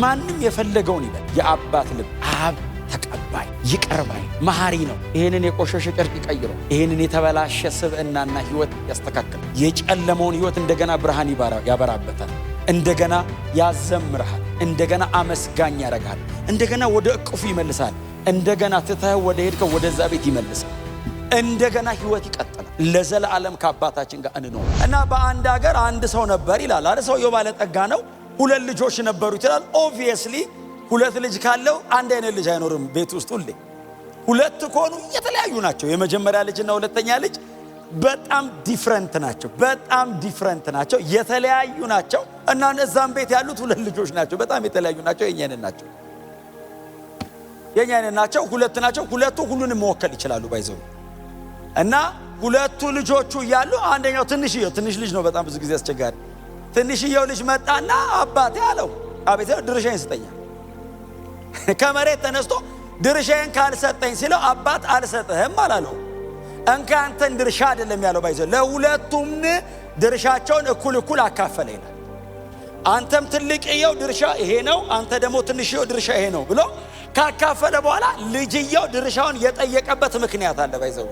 ማንም የፈለገውን ይበል። የአባት ልብ አብ ተቀባይ ይቅር ባይ መሐሪ ነው። ይሄንን የቆሸሸ ጨርቅ ይቀይረው። ይሄንን የተበላሸ ስብዕናና ህይወት ያስተካክል። የጨለመውን ህይወት እንደገና ብርሃን ያበራበታል። እንደገና ያዘምርሃል። እንደገና አመስጋኝ ያደርጋል። እንደገና ወደ እቅፉ ይመልሳል። እንደገና ትተህ ወደ ሄድከው ወደዛ ቤት ይመልሳል። እንደገና ህይወት ይቀጥላል። ለዘላለም ከአባታችን ጋር እንኖር እና በአንድ ሀገር አንድ ሰው ነበር ይላል አይደል? ሰውየው ባለጠጋ ነው። 2 ልጆች ነበሩት ይላል። ኦብቪየስሊ 2 ልጅ ካለው አንድ አይነት ልጅ አይኖርም ቤት ውስጥ ሁሌ። 2 ከሆኑ የተለያዩ ናቸው። የመጀመሪያ ልጅና ሁለተኛ ልጅ በጣም ዲፍረንት ናቸው። በጣም ዲፍረንት ናቸው። የተለያዩ ናቸው እና እዛም ቤት ያሉት 2 ልጆች ናቸው። በጣም የተለያዩ ናቸው። የኛ አይነት ናቸው። 2 ናቸው። 2ቱ ሁሉንም መወከል ይችላሉ ባይዘው እና 2ቱ ልጆቹ እያሉ አንደኛው ትንሽ ልጅ ነው። በጣም ብዙ ጊዜ አስቸጋሪ ትንሽየው ልጅ መጣና አባቴ አለው፣ አቤት ድርሻዬን ስጠኝ። ከመሬት ተነስቶ ድርሻዬን ካልሰጠኝ ሲለው አባት አልሰጥህም አላለው። እንካ አንተን ድርሻ አይደለም ያለው ባይዘው ለሁለቱም ድርሻቸውን እኩል አካፈለ ይላል። አንተም ትልቅየው ድርሻ ይሄ ነው፣ አንተ ደግሞ ትንሽየው ድርሻ ይሄ ነው ብሎ ካካፈለ በኋላ ልጅየው ድርሻውን የጠየቀበት ምክንያት አለ ባይዘው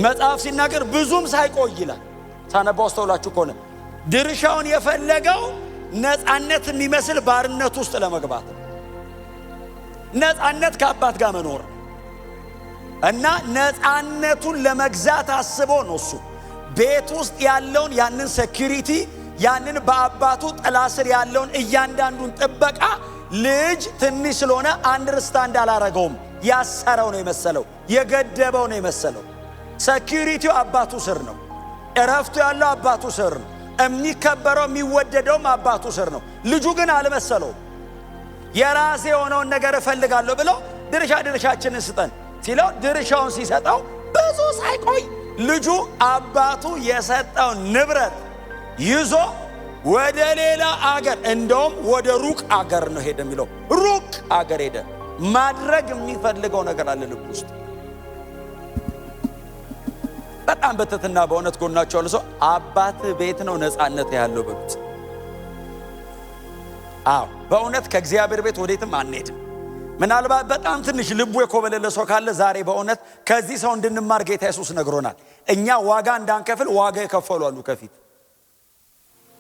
መጽሐፍ ሲናገር ብዙም ሳይቆይ ይላል። ታነባው አስተውላችሁ ከሆነ ድርሻውን የፈለገው ነፃነት የሚመስል ባርነት ውስጥ ለመግባት ነው። ነፃነት ከአባት ጋር መኖር እና ነፃነቱን ለመግዛት አስቦ ነው እሱ ቤት ውስጥ ያለውን ያንን ሴኩሪቲ ያንን በአባቱ ጥላ ስር ያለውን እያንዳንዱን ጥበቃ ልጅ ትንሽ ስለሆነ አንደርስታንድ አላረገውም። ያሰረው ነው የመሰለው፣ የገደበው ነው የመሰለው። ሴኩሪቲው አባቱ ስር ነው። እረፍቱ ያለው አባቱ ስር ነው። የሚከበረው የሚወደደውም አባቱ ስር ነው። ልጁ ግን አልመሰለው። የራሴ የሆነውን ነገር እፈልጋለሁ ብሎ ድርሻችንን ስጠን ሲለው ድርሻውን ሲሰጠው ብዙ ሳይቆይ ልጁ አባቱ የሰጠው ንብረት ይዞ ወደ ሌላ አገር እንደውም ወደ ሩቅ አገር ነው ሄደ የሚለው ሩቅ አገር ሄደ። ማድረግ የሚፈልገው ነገር አለ ልብ ውስጥ። በጣም በትህትና በእውነት ጎናቸው ያለው ሰው አባት ቤት ነው ነፃነት ያለው በሉት። አዎ በእውነት ከእግዚአብሔር ቤት ወዴትም አንሄድም። ምናልባት በጣም ትንሽ ልቡ የኮበለለ ሰው ካለ ዛሬ በእውነት ከዚህ ሰው እንድንማር ጌታ ኢየሱስ ነግሮናል። እኛ ዋጋ እንዳንከፍል ዋጋ የከፈሉ አሉ ከፊት።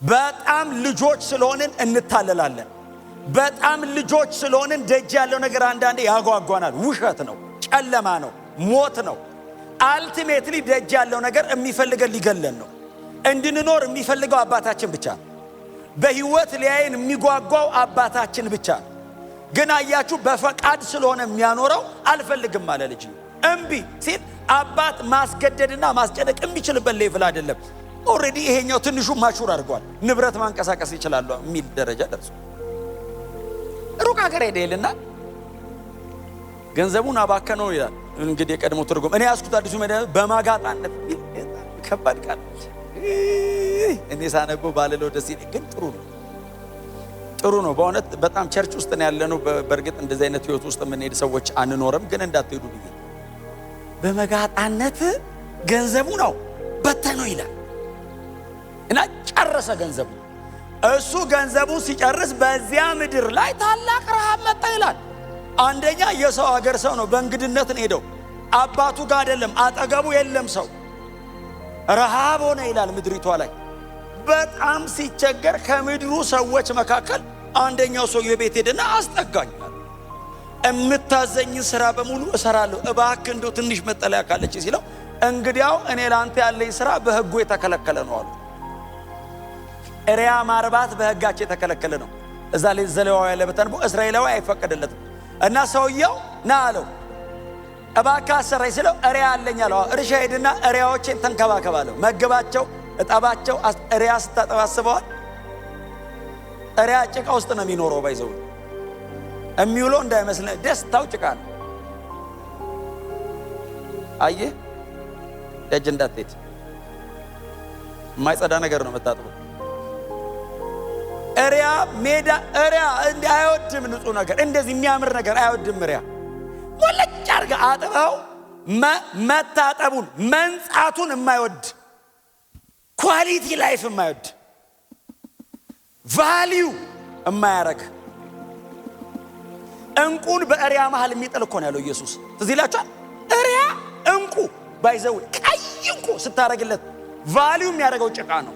በጣም ልጆች ስለሆንን እንታለላለን። በጣም ልጆች ስለሆንን ደጅ ያለው ነገር አንዳንዴ ያጓጓናል። ውሸት ነው፣ ጨለማ ነው፣ ሞት ነው። አልቲሜትሊ ደጅ ያለው ነገር የሚፈልገን ሊገለን ነው። እንድንኖር የሚፈልገው አባታችን ብቻ ነው። በህይወት ሊያየን የሚጓጓው አባታችን ብቻ ነው። ግን አያችሁ በፈቃድ ስለሆነ የሚያኖረው አልፈልግም አለ ልጅ። እምቢ ሲል አባት ማስገደድና ማስጨነቅ የሚችልበት ሌቭል አይደለም። ኦሬዲ ይሄኛው ትንሹ ማሹር አድርጓል። ንብረት ማንቀሳቀስ ይችላል የሚል ደረጃ ደርሶ ሩቅ አገር ሄደልና ገንዘቡን አባከነው ይላል። እንግዲህ የቀድሞ ትርጉም እኔ ያስኩት አዲሱ መድኃኒት በማጋጣነት ከባድ ቃል እኔ ሳነበው ባለለው ደስ ይለኝ። ግን ጥሩ ነው በእውነት በጣም ቸርች ውስጥ ነው ያለነው። በእርግጥ እንደዚህ አይነት ህይወት ውስጥ የምንሄድ ሰዎች አንኖርም። ግን እንዳትሄዱ ብዬ በመጋጣነት ገንዘቡ ነው በተነው ይላል እና ጨረሰ ገንዘቡ። እሱ ገንዘቡን ሲጨርስ በዚያ ምድር ላይ ታላቅ ረሃብ መጣ ይላል። አንደኛ የሰው ሀገር ሰው ነው፣ በእንግድነት ነው ሄደው። አባቱ ጋር አይደለም፣ አጠገቡ የለም ሰው። ረሃብ ሆነ ይላል ምድሪቷ ላይ። በጣም ሲቸገር ከምድሩ ሰዎች መካከል አንደኛው ሰው የቤት ሄደና አስጠጋኝ፣ እምታዘኝ ስራ በሙሉ እሰራለሁ፣ እባክህ እንደው ትንሽ መጠለያ ካለች ሲለው፣ እንግዲያው እኔ ላንተ ያለኝ ስራ በህጉ የተከለከለ ነው አሉ። እሪያ ማርባት በህጋቸው የተከለከለ ነው። እዛ ላይ ዘሌዋዊ ያለ በተንቦ እስራኤላዊ አይፈቀደለትም። እና ሰውየው ና አለው፣ እባክህ አሰራኝ ሲለው እሪያ አለኝ አለው። እርሻ ሄድና እሪያዎችን ተንከባከባለሁ፣ መግባቸው፣ እጠባቸው። እሪያ ስታጠባስበዋል። እሪያ ጭቃ ውስጥ ነው የሚኖረው። ባይዘው የሚውለው እንዳይመስል ደስታው ጭቃ ነው። አየህ ደጅ እንዳትሄድ፣ የማይጸዳ ነገር ነው የምታጥበው። እሪያ ሜዳ እሪያ እንዲህ አይወድም፣ ንጹህ ነገር እንደዚህ የሚያምር ነገር አይወድም። እሪያ ወለጭ አድርገህ አጥበው መታጠቡን መንጻቱን የማይወድ ኳሊቲ ላይፍ የማይወድ ቫልዩ የማያረግ እንቁን በእሪያ መሃል የሚጥል እኮ ነው ያለው ኢየሱስ። እዚህ ላችኋል እሪያ እንቁ ባይዘው ቀይ እንቁ ስታረግለት ቫልዩ የሚያደርገው ጭቃ ነው።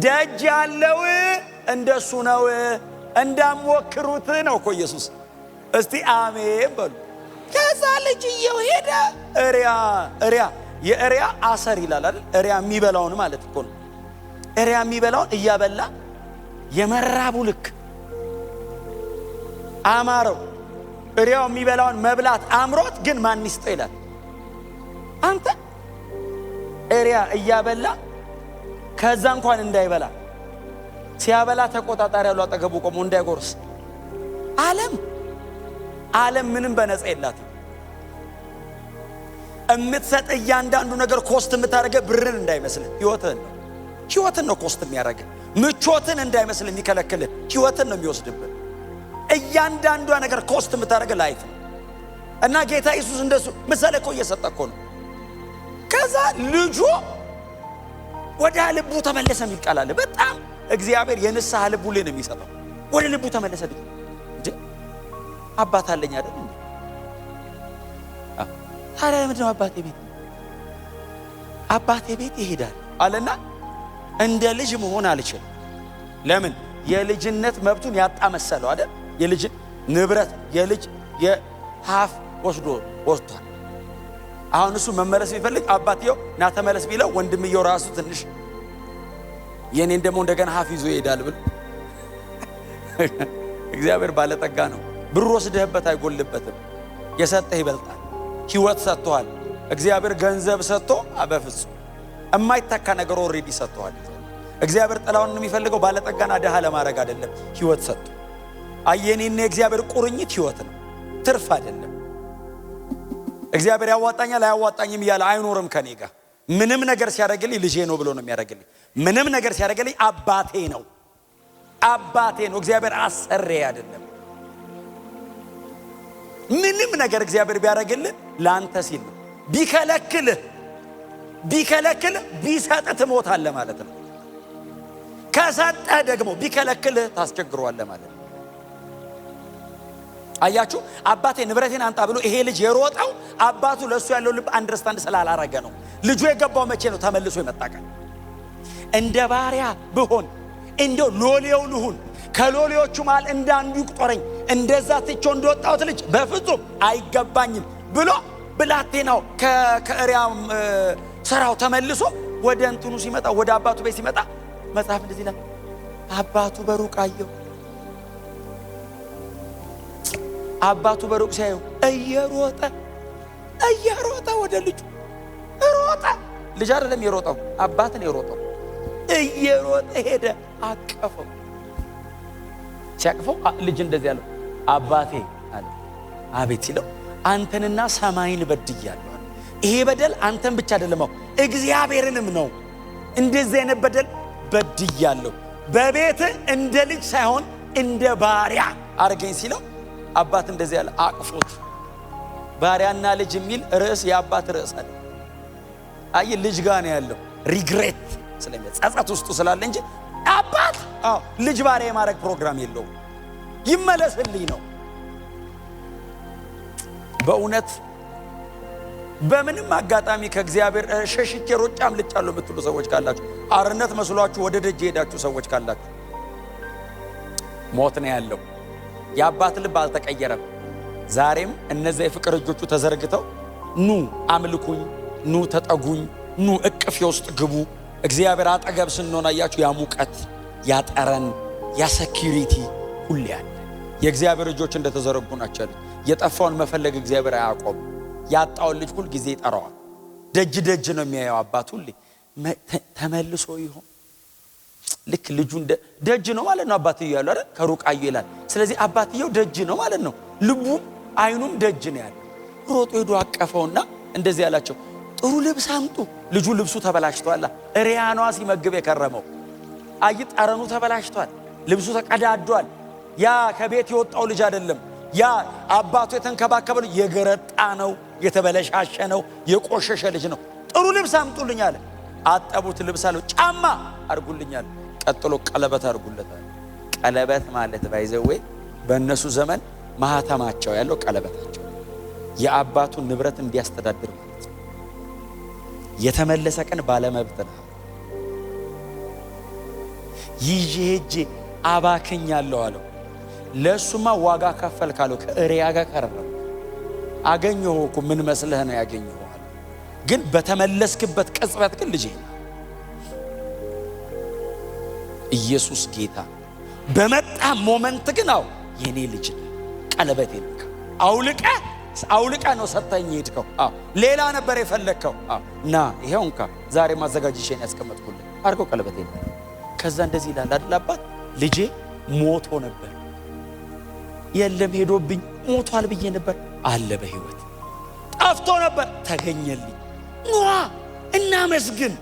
ደጅ ያለው እንደሱ ነው እንዳሞክሩት ነው እኮ ኢየሱስ። እስቲ አሜን በሉ። ከዛ ልጅየው ሄደ እሪያ የእሪያ አሰር ይላል አይደል? እሪያ የሚበላውን ማለት እኮ ነው። እሪያ የሚበላውን እያበላ የመራቡ ልክ አማረው። እሪያው የሚበላውን መብላት አምሮት ግን ማን ይስጠው ይላል። አንተ እሪያ እያበላ ከዛ እንኳን እንዳይበላ ሲያበላ ተቆጣጣሪ ያለው አጠገቡ ቆሞ እንዳይጎርስ። ዓለም ምንም በነፃ የላትም። እምትሰጥ እያንዳንዱ ነገር ኮስት የምታደርገው ብርን እንዳይመስል ህይወትን ነው ኮስት የሚያደርገው። ምቾትን እንዳይመስል የሚከለክል ህይወትን ነው የሚወስድብህ። እያንዳንዷ ነገር ኮስት የምታደርገው ላይፍ ነው። እና ጌታ ኢየሱስ እንደሱ ምሳሌ እኮ እየሰጠ እኮ ነው። ከዛ ልጁ ወደ ልቡ ተመለሰ የሚል ቃል አለ። በጣም እግዚአብሔር የንስሐ ልቡ ላይ ነው የሚሰጠው። ወደ ልቡ ተመለሰ። እንዴ አባት አለኝ አይደል እንዴ? ታዲያ ለምንድን ነው አባቴ ቤት ይሄዳል አለና እንደ ልጅ መሆን አልችልም። ለምን? የልጅነት መብቱን ያጣ መሰለው አይደል? የልጅ ንብረት የልጅ የሀፍ ወስዷል። አሁን እሱ መመለስ ቢፈልግ አባትየው ና ተመለስ ቢለው ወንድምየው ራሱ ትንሽ የኔን ደግሞ እንደገና ሀፍ ይዞ ይሄዳል ብሎ እግዚአብሔር ባለጠጋ ነው። ብር ወስደህበት አይጎልበትም። የሰጠህ ይበልጣል። ህይወት ሰጥቷል። እግዚአብሔር ገንዘብ ሰጥቶ በፍጹም የማይተካ ነገር ኦሬዲ ሰጥቷል። እግዚአብሔር ጥላውን የሚፈልገው ባለጠጋና ደሃ ለማድረግ አይደለም፣ ህይወት ሰጥቶ። አየኔና እግዚአብሔር ቁርኝት ህይወት ነው፣ ትርፍ አይደለም። እግዚአብሔር ያዋጣኛል አያዋጣኝም እያለ አይኖርም ከኔ ጋር። ምንም ነገር ሲያደርግልኝ ልጄ ነው ብሎ ነው የሚያደርግልኝ። ምንም ነገር ሲያደርግልኝ አባቴ ነው። እግዚአብሔር አሰሬ አይደለም። ምንም ነገር እግዚአብሔር ቢያደርግልህ ላንተ ሲል ነው። ቢከለክልህ ቢሰጥ ትሞታለህ ማለት ነው። ከሰጠ ደግሞ ቢከለክልህ ታስቸግረዋለህ ማለት ነው። አያችሁ፣ አባቴ ንብረቴን አንጣ ብሎ ይሄ ልጅ የሮጠው አባቱ ለሱ ያለው ልብ አንደርስታንድ ስላላረገ ነው። ልጁ የገባው መቼ ነው? ተመልሶ ይመጣቀል። እንደ ባሪያ ብሆን እንደው ሎሌው ልሁን፣ ከሎሌዎቹ መሃል እንዳንዱ ይቁጠረኝ፣ እንደዛ ትቼው እንደወጣሁት ልጅ በፍጹም አይገባኝም ብሎ ብላቴናው ከእሪያ ሰራው ተመልሶ ወደ እንትኑ ሲመጣ፣ ወደ አባቱ ቤት ሲመጣ መጽሐፍ እንደዚህ ይላል፣ አባቱ በሩቅ አየው። አባቱ በሩቅ ሲያየው እየሮጠ ወደ ልጁ ሮጠ። ልጅ አይደለም የሮጠው፣ አባት ነው የሮጠው። እየሮጠ ሄደ፣ አቀፈው። ሲያቅፈው ልጅ እንደዚህ ያለው አባቴ አለ። አቤት ሲለው አንተንና ሰማይን በድያለሁ። ይሄ በደል አንተን ብቻ አይደለም እግዚአብሔርንም ነው። እንደዚህ አይነት በደል በድያለሁ። በቤት እንደ ልጅ ሳይሆን እንደ ባሪያ አርገኝ ሲለው አባት እንደዚህ ያለ አቅፎት። ባሪያና ልጅ የሚል ርዕስ የአባት ርዕስ አለ። አይ ልጅ ጋር ነው ያለው። ሪግሬት ስለሚል ጸጸት ውስጡ ስላለ እንጂ አባት ልጅ ባሪያ የማድረግ ፕሮግራም የለውም። ይመለስልኝ ነው። በእውነት በምንም አጋጣሚ ከእግዚአብሔር ሸሽቼ ሮጬ አምልጫለሁ የምትሉ ሰዎች ካላችሁ፣ አርነት መስሏችሁ ወደ ደጅ ሄዳችሁ ሰዎች ካላችሁ፣ ሞት ነው ያለው። የአባት ልብ አልተቀየረም። ዛሬም እነዚያ የፍቅር እጆቹ ተዘርግተው ኑ አምልኩኝ፣ ኑ ተጠጉኝ፣ ኑ እቅፌ ውስጥ ግቡ። እግዚአብሔር አጠገብ ስንሆን አያችሁ ያ ሙቀት፣ ያ ጠረን፣ ያ ሴኩሪቲ ሁሌ ያለ። የእግዚአብሔር እጆች እንደተዘረጉ ናቸው። የጠፋውን መፈለግ እግዚአብሔር አያቆም። ያጣውን ልጅ ሁል ጊዜ ይጠራዋል። ደጅ ነው የሚያየው አባት ሁሌ። ተመልሶ ይሆን? ልክ ልጁ ደጅ ነው ማለት ነው። አባትየው ያለው አይደል? ከሩቅ አዩ ይላል። ስለዚህ አባትየው ደጅ ነው ማለት ነው። ልቡም አይኑም ደጅ ነው ያለው። ሮጦ ሄዶ አቀፈውና እንደዚህ ያላቸው ጥሩ ልብስ አምጡ። ልጁ ልብሱ ተበላሽቷል። እሪያኗ ሲመግብ የከረመው አይ ጠረኑ ተበላሽቷል። ልብሱ ተቀዳዷል። ያ ከቤት የወጣው ልጅ አይደለም። ያ አባቱ የተንከባከበው የገረጣ ነው፣ የተበለሻሸ ነው፣ የቆሸሸ ልጅ ነው። ጥሩ ልብስ አምጡልኝ አለ። አጠቡት። ልብስ አለው። ጫማ አርጉልኛል። ቀጥሎ ቀለበት አርጉለታል። ቀለበት ማለት ባይዘዌ በእነሱ ዘመን ማህተማቸው ያለው ቀለበታቸው የአባቱን ንብረት እንዲያስተዳድር ማለት ነው። የተመለሰ ቀን ባለመብት ነው። ይዤ ሄጄ አባክኛለሁ አለው። ለሱማ ዋጋ ከፈል ካለው ከእሪያ ጋር ቀረበ። አገኘሁ እኮ ምን መስለህ ነው ያገኘሁ አለ። ግን በተመለስክበት ቅጽበት ግን ልጄ ኢየሱስ ጌታ በመጣ ሞመንት ግን አው የኔ ልጅ ቀለበቴ ልካ አውልቃ ነው ሰጣኝ ሄድከው። ሌላ ነበር የፈለከው። ና ይሄው እንካ ዛሬ ማዘጋጅሽን ያስቀመጥኩልህ አርገው ቀለበቴ። ከዛ እንደዚህ ይላል አይደል አባት ልጄ ሞቶ ነበር የለም ሄዶብኝ ሞቷል ብዬ ነበር አለ በህይወት ጠፍቶ ነበር ተገኘልኝ። እና መስግን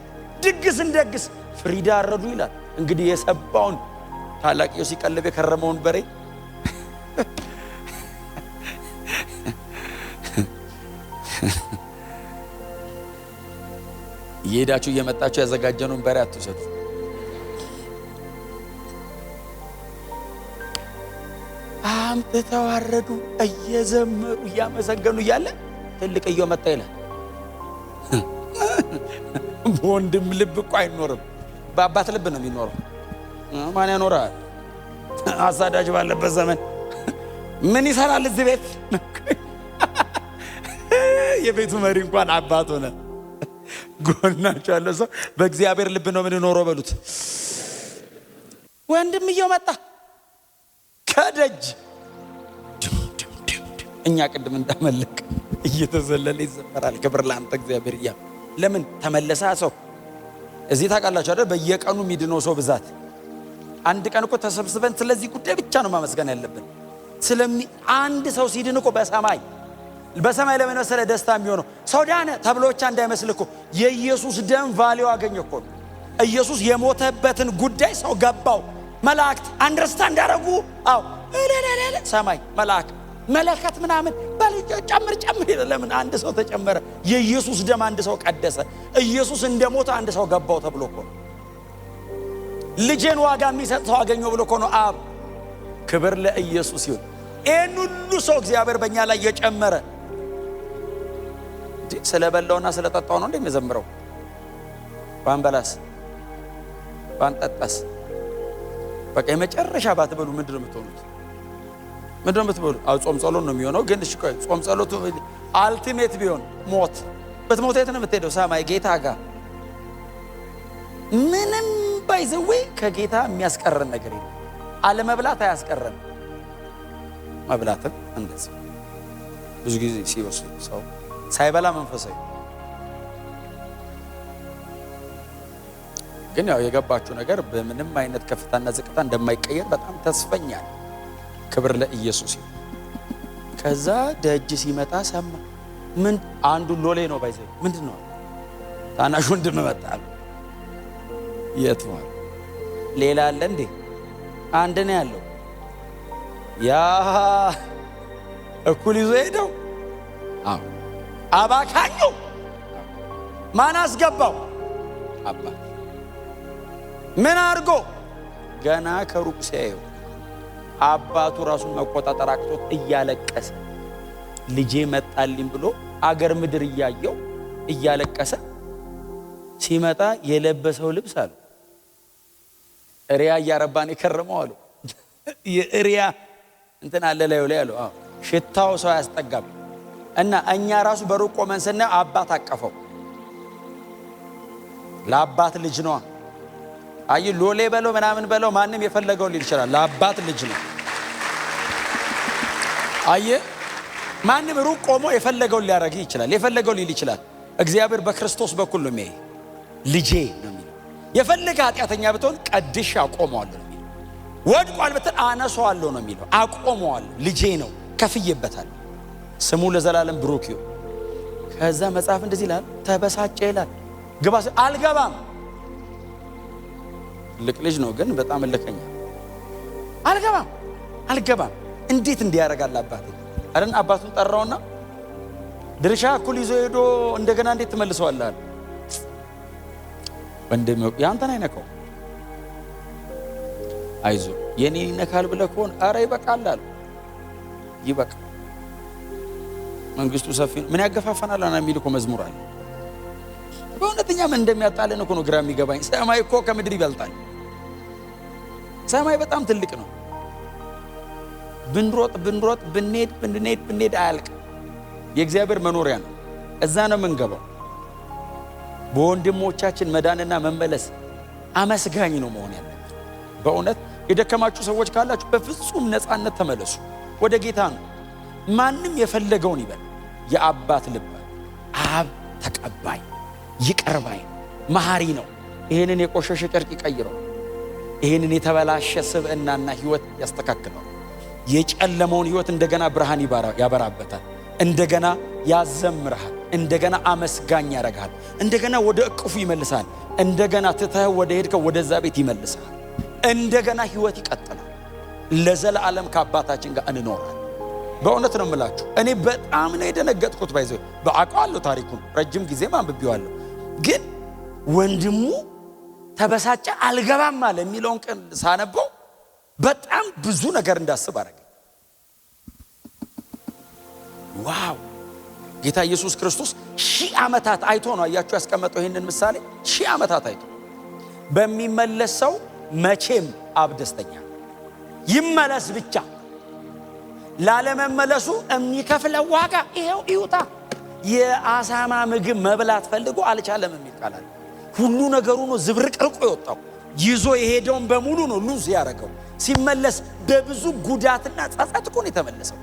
ድግስ እንደግስ ፍሪዳ አረዱ ይላል። እንግዲህ የሰባውን ታላቂው ሲቀልብ የከረመውን በሬ የሄዳችሁ እየመጣችሁ ያዘጋጀነውን በሬ አትውሰዱ። ተዋረዱ እየዘመሩ እያመሰገኑ እያለ ትልቅየው መጣ ይላል። በወንድም ልብ እኮ አይኖርም፣ በአባት ልብ ነው የሚኖረው። ማን ያኖራል? አሳዳጅ ባለበት ዘመን ምን ይሰራል እዚህ ቤት? የቤቱ መሪ እንኳን አባት ሆነ። ጎናቸው ያለ ሰው በእግዚአብሔር ልብ ነው የምንኖረው በሉት። ወንድምየው መጣ ከደጅ እኛ ቅድም እንዳመለክ እየተዘለለ ይዘመራል። ክብር ለአንተ እግዚአብሔር። ያ ለምን ተመለሰ ሰው እዚህ ታውቃላችሁ አይደል? በየቀኑ የሚድነው ሰው ብዛት አንድ ቀን እኮ ተሰብስበን ስለዚህ ጉዳይ ብቻ ነው ማመስገን ያለብን። አንድ ሰው ሲድን እኮ በሰማይ ለምን መሰለ ደስታ የሚሆነው ሰው ዳነ ተብሎ ብቻ እንዳይመስል እኮ የኢየሱስ ደም ቫልዩ አገኘ እኮ። ኢየሱስ የሞተበትን ጉዳይ ሰው ገባው። መላእክት አንደርስታንድ አደረጉ። አዎ ሰማይ መለከት ምናምን በልጆ ጨምር ለምን አንድ ሰው ተጨመረ? የኢየሱስ ደም አንድ ሰው ቀደሰ። ኢየሱስ እንደሞተ አንድ ሰው ገባው ተብሎ እኮ ልጄን ዋጋ የሚሰጥ ሰው አገኘው ብሎ እኮ ነው አብ። ክብር ለኢየሱስ ይሁን። ይህን ሁሉ ሰው እግዚአብሔር በእኛ ላይ የጨመረ ስለበላውና ስለጠጣው ነው እንደሚዘምረው። ባንበላስ ባንጠጣስ በቃ የመጨረሻ ባትበሉ ምንድነው የምትሆኑት? ምንድነው የምትበሉ? ጾም ጸሎት ነው የሚሆነው። ግን እሺ ቆይ ጾም ጸሎቱ አልቲሜት ቢሆን ሞት በትሞት የት ነው የምትሄደው? ሰማይ ጌታ ጋር። ምንም ባይዘዌ ከጌታ የሚያስቀረን ነገር የለም። አለመብላት አያስቀረን፣ መብላትም እንደዚህ። ብዙ ጊዜ ሲወስድ ሰው ሳይበላ መንፈሳዊ ግን ያው የገባችሁ ነገር በምንም አይነት ከፍታና ዝቅታ እንደማይቀየር በጣም ተስፈኛ ነው። ክብር ለኢየሱስ ይሁን። ከዛ ደጅ ሲመጣ ሰማ። ምን አንዱ ሎሌ ነው ባይዘ ምንድነው? ታናሽ ወንድም መጣል። የት ነው? ሌላ አለ እንዴ? አንድ ነው ያለው። ያ እኩል ይዞ ሄደው አባካኙ ማን አስገባው? አባት ምን አድርጎ? ገና ከሩቅ ሲያየው አባቱ ራሱን መቆጣጠር አቅቶት እያለቀሰ ልጄ መጣልኝ ብሎ አገር ምድር እያየው እያለቀሰ ሲመጣ የለበሰው ልብስ አለ እሪያ እያረባን የከረመው አሉ። የእሪያ እንትን አለ ላይ አሉ። ሽታው ሰው ያስጠጋም እና እኛ ራሱ በሩቅ ቆመን ስናየው አባት አቀፈው። ለአባት ልጅ ነው። አይ ሎሌ በለው ምናምን በለው ማንም የፈለገው ሊል ይችላል። ለአባት ልጅ ነው። አይ ማንም ሩቅ ቆሞ የፈለገው ሊያረግ ይችላል፣ የፈለገው ሊል ይችላል። እግዚአብሔር በክርስቶስ በኩል ነው የሚያይ። ልጄ ነው የሚለው። የፈለገ ኃጢአተኛ ብትሆን ቀድሼ አቆመዋለሁ ነው የሚለው። ወድቋል ብትል አነሳዋለሁ ነው የሚለው። አቆመዋለሁ፣ ልጄ ነው፣ ከፍዬበታል። ስሙ ለዘላለም ብሩክ ይሁን። ከዛ መጽሐፍ እንደዚህ ይላል፣ ተበሳጨ ይላል። ግባ አልገባም። ልቅ ልጅ ነው ግን በጣም እልከኛ። አልገባም። እንዴት እንዲያረጋል አባቴ አይደል? አባቱን ጠራውና ድርሻ እኩል ይዞ ሄዶ እንደገና እንዴት ትመልሰዋለህ? ወንድም ያንተን አይነካው። አይዞ የኔን ይነካል ብለህ ከሆነ አረ ይበቃል አለ። ይበቃ። መንግስቱ ሰፊ ነው፣ ምን ያገፋፈናል አና የሚል እኮ መዝሙር አለ። በእውነተኛ ምን እንደሚያጣለን እኮ ነው ግራ የሚገባኝ። ሰማይ እኮ ከምድር ይበልጣል። ሰማይ በጣም ትልቅ ነው። ብንሮጥ ብንሄድ አያልቅ። የእግዚአብሔር መኖሪያ ነው። እዛ ነው የምንገባው። በወንድሞቻችን መዳንና መመለስ አመስጋኝ ነው መሆን ያለበት። በእውነት የደከማችሁ ሰዎች ካላችሁ በፍጹም ነፃነት ተመለሱ። ወደ ጌታ ነው። ማንም የፈለገውን ይበል። የአባት ልብ አብ ተቀባይ፣ ይቅር ባይ፣ መሐሪ ነው። ይሄንን የቆሸሸ ጨርቅ ይቀይረው። ይሄንን የተበላሸ ስብዕናና ህይወት ያስተካክለው። የጨለመውን ህይወት እንደገና ብርሃን ያበራበታል። እንደገና ያዘምርሃል። እንደገና አመስጋኝ ያረጋል። እንደገና ወደ እቅፉ ይመልሳል። እንደገና ትተህ ወደ ሄድከው ወደዛ ቤት ይመልሳል። እንደገና ህይወት ይቀጥላል። ለዘላለም ከአባታችን ጋር እንኖራለን። በእውነት ነው የምላችሁ። እኔ በጣም ነው የደነገጥኩት። ባይዘው በአውቃለሁ ታሪኩን፣ ረጅም ጊዜ አንብቤዋለሁ። ግን ወንድሙ ተበሳጨ አልገባም አለ የሚለውን ቀን ሳነበው በጣም ብዙ ነገር እንዳስብ አደረገ። ዋው! ጌታ ኢየሱስ ክርስቶስ 1000 ዓመታት አይቶ ነው አያችሁ ያስቀመጠው ይሄንን ምሳሌ። 1000 ዓመታት አይቶ በሚመለስ ሰው መቼም አብ ደስተኛ ይመለስ ብቻ። ላለመመለሱ የሚከፍለው ዋጋ ይሄው ይውጣ። የአሳማ ምግብ መብላት ፈልጎ አልቻለም የሚል ቃል አለ። ሁሉ ነገሩ ነው ዝብርቅርቆ የወጣው። ይዞ የሄደውን በሙሉ ነው ሉዝ ያደረገው። ሲመለስ በብዙ ጉዳትና ጸጸት እኮ ነው የተመለሰው።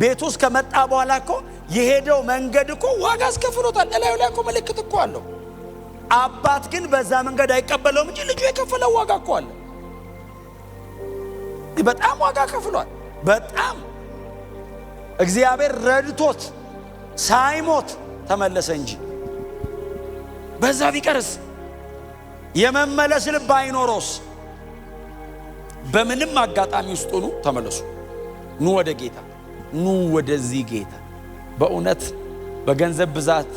ቤቱ ውስጥ ከመጣ በኋላ እኮ የሄደው መንገድ እኮ ዋጋ አስከፍሎታል። እላዩ ላይ እኮ ምልክት እኮ አለው። አባት ግን በዛ መንገድ አይቀበለውም እንጂ ልጁ የከፈለው ዋጋ እኮ አለ። በጣም ዋጋ ከፍሏል። በጣም እግዚአብሔር ረድቶት ሳይሞት ተመለሰ እንጂ በዛ ቢቀርስ የመመለስ ልብ አይኖሮስ? በምንም አጋጣሚ ውስጥ ሆኑ ተመለሱ። ኑ ወደ ጌታ፣ ኑ ወደዚህ ጌታ። በእውነት በገንዘብ ብዛት፣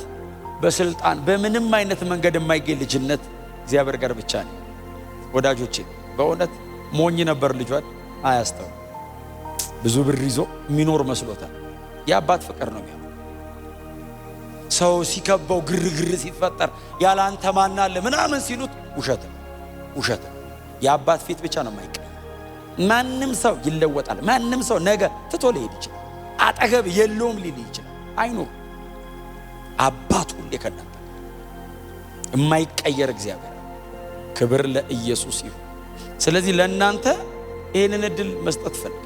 በስልጣን፣ በምንም አይነት መንገድ የማይገኝ ልጅነት እግዚአብሔር ጋር ብቻ ነው። ወዳጆቼ በእውነት ሞኝ ነበር ልጇን አያስተው ብዙ ብር ይዞ የሚኖር መስሎታል። የአባት ፍቅር ነው የሚያው። ሰው ሲከበው ግርግር ሲፈጠር ያላንተ ማን አለ ምናምን ሲሉት ውሸት። የአባት ፊት ብቻ ነው የማይቀር። ማንም ሰው ይለወጣል። ማንም ሰው ነገ ትቶ ሊሄድ ይችላል። አጠገብ የለውም ሊል ይችላል። አይኖር አባት ሁሌ ከናንተ የማይቀየር እግዚአብሔር። ክብር ለኢየሱስ ይሁን። ስለዚህ ለእናንተ ይህንን እድል መስጠት ፈልጋለሁ።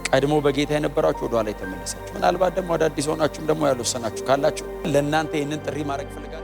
ቀድሞ በጌታ የነበራችሁ ወደ ኋላ የተመለሳችሁ፣ ምናልባት ደግሞ አዳዲስ ሆናችሁም ደግሞ ያልወሰናችሁ ካላችሁ ለእናንተ ይህንን ጥሪ ማድረግ ፈልጋለሁ።